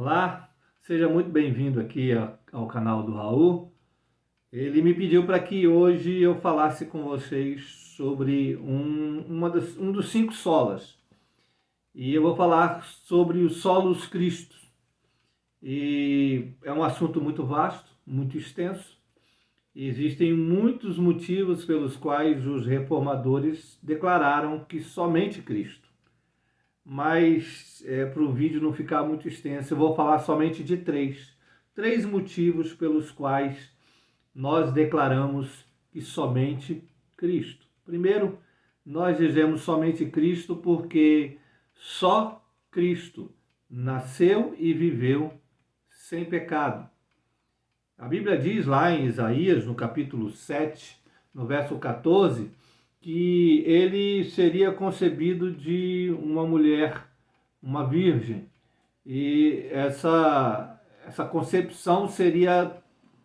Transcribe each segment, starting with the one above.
Olá, seja muito bem-vindo aqui ao canal do Raul. Ele me pediu para que hoje eu falasse com vocês sobre um dos 5 solas. E eu vou falar sobre os solos Christus. E é um assunto muito vasto, muito extenso. E existem muitos motivos pelos quais os reformadores declararam que somente Cristo. Mas para o vídeo não ficar muito extenso, eu vou falar somente de três motivos pelos quais nós declaramos que somente Cristo. Primeiro, nós dizemos somente Cristo porque só Cristo nasceu e viveu sem pecado. A Bíblia diz lá em Isaías, no capítulo 7, no verso 14, que ele seria concebido de uma mulher, uma virgem. E essa concepção seria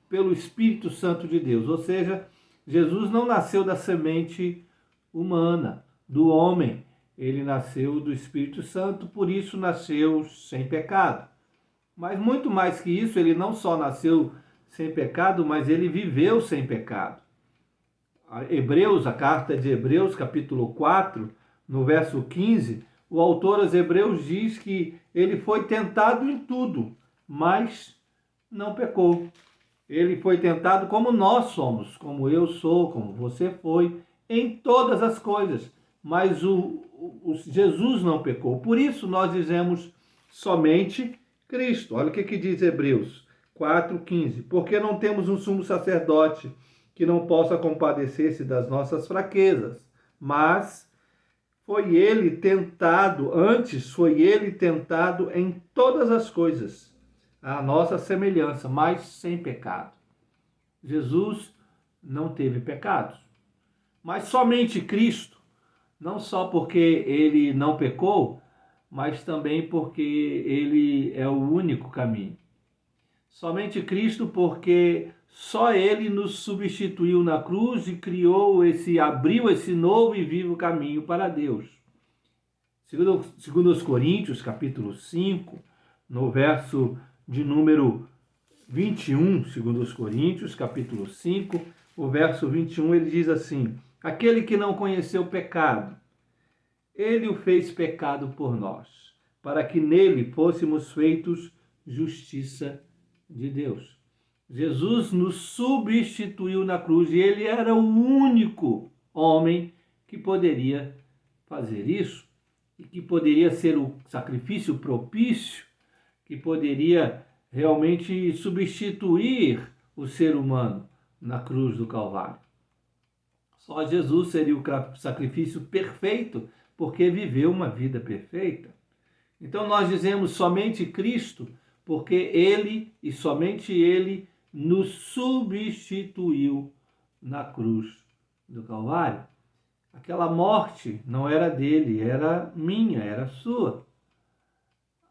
pelo Espírito Santo de Deus. Ou seja, Jesus não nasceu da semente humana, do homem. Ele nasceu do Espírito Santo, por isso nasceu sem pecado. Mas muito mais que isso, ele não só nasceu sem pecado, mas ele viveu sem pecado. A carta de Hebreus, capítulo 4, no verso 15, o autor aos Hebreus diz que ele foi tentado em tudo, mas não pecou. Ele foi tentado como nós somos, como eu sou, como você foi, em todas as coisas. Mas Jesus não pecou. Por isso nós dizemos somente Cristo. Olha o que diz Hebreus 4,15. Porque não temos um sumo sacerdote que não possa compadecer-se das nossas fraquezas, mas foi ele tentado em todas as coisas, à nossa semelhança, mas sem pecado. Jesus não teve pecados, mas somente Cristo, não só porque ele não pecou, mas também porque ele é o único caminho. Somente Cristo, porque só ele nos substituiu na cruz e abriu esse novo e vivo caminho para Deus. Segundo os Coríntios, capítulo 5, no verso de número 21, segundo os Coríntios, capítulo 5, o verso 21, ele diz assim: aquele que não conheceu o pecado, ele o fez pecado por nós, para que nele fôssemos feitos justiça de Deus. Jesus nos substituiu na cruz e ele era o único homem que poderia fazer isso e que poderia ser o sacrifício propício, que poderia realmente substituir o ser humano na cruz do Calvário. Só Jesus seria o sacrifício perfeito, porque viveu uma vida perfeita. Então nós dizemos somente Cristo, porque ele e somente ele nos substituiu na cruz do Calvário. Aquela morte não era dele, era minha, era sua.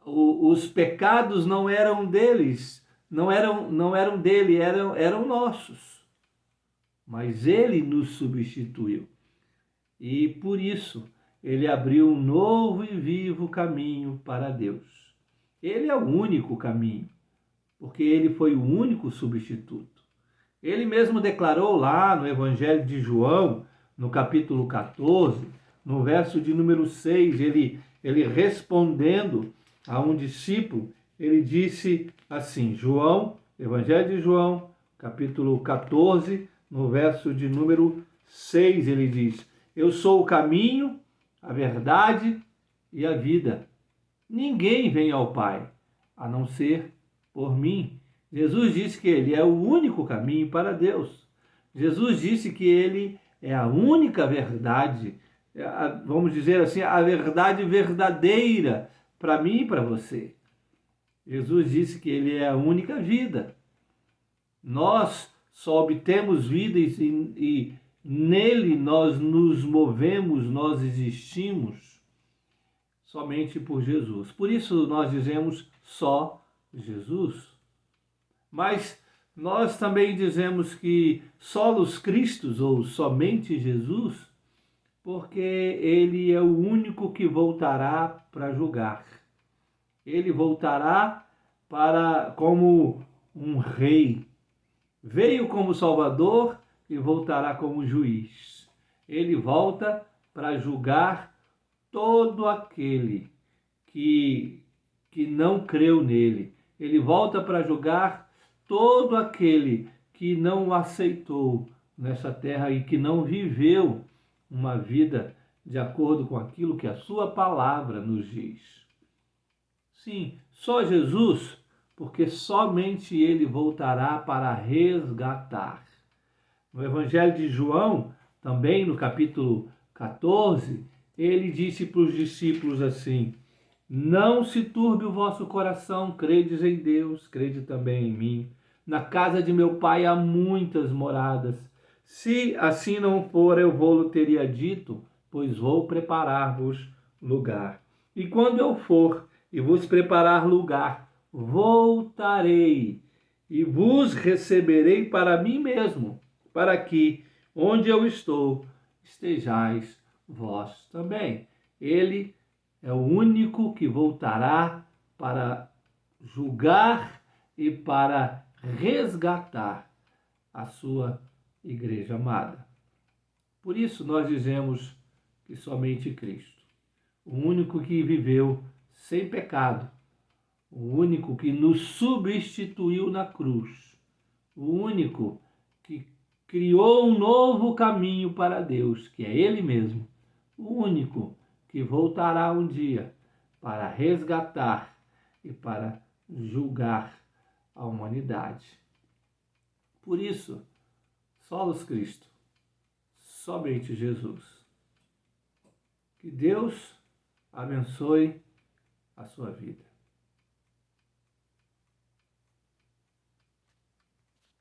Os pecados não eram deles, não eram dele, eram nossos. Mas ele nos substituiu. E por isso ele abriu um novo e vivo caminho para Deus. Ele é o único caminho, porque ele foi o único substituto. Ele mesmo declarou lá no Evangelho de João, no capítulo 14, no verso de número 6, ele respondendo a um discípulo, ele disse assim, Evangelho de João, capítulo 14, no verso de número 6, ele diz: eu sou o caminho, a verdade e a vida. Ninguém vem ao Pai, a não ser por mim. Jesus disse que ele é o único caminho para Deus. Jesus disse que ele é a única verdade, vamos dizer assim, a verdade verdadeira para mim e para você. Jesus disse que ele é a única vida. Nós só obtemos vida e nele nós nos movemos, nós existimos somente por Jesus. Por isso nós dizemos só Jesus. Mas nós também dizemos que solos Christus, ou somente Jesus, porque ele é o único que voltará para julgar. Ele voltará como um rei. Veio como Salvador e voltará como juiz. Ele volta para julgar todo aquele que não creu nele. Ele volta para julgar todo aquele que não o aceitou nessa terra e que não viveu uma vida de acordo com aquilo que a sua palavra nos diz. Sim, só Jesus, porque somente ele voltará para resgatar. No Evangelho de João, também no capítulo 14, ele disse para os discípulos assim: não se turbe o vosso coração, credes em Deus, crede também em mim. Na casa de meu pai há muitas moradas. Se assim não for, eu vou-lo teria dito, pois vou preparar-vos lugar. E quando eu for e vos preparar lugar, voltarei e vos receberei para mim mesmo, para que, onde eu estou, estejais vós também. Ele é o único que voltará para julgar e para resgatar a sua igreja amada. Por isso nós dizemos que somente Cristo, o único que viveu sem pecado, o único que nos substituiu na cruz, o único que criou um novo caminho para Deus, que é Ele mesmo, o único que voltará um dia para resgatar e para julgar a humanidade. Por isso, solos Cristo, somente Jesus. Que Deus abençoe a sua vida.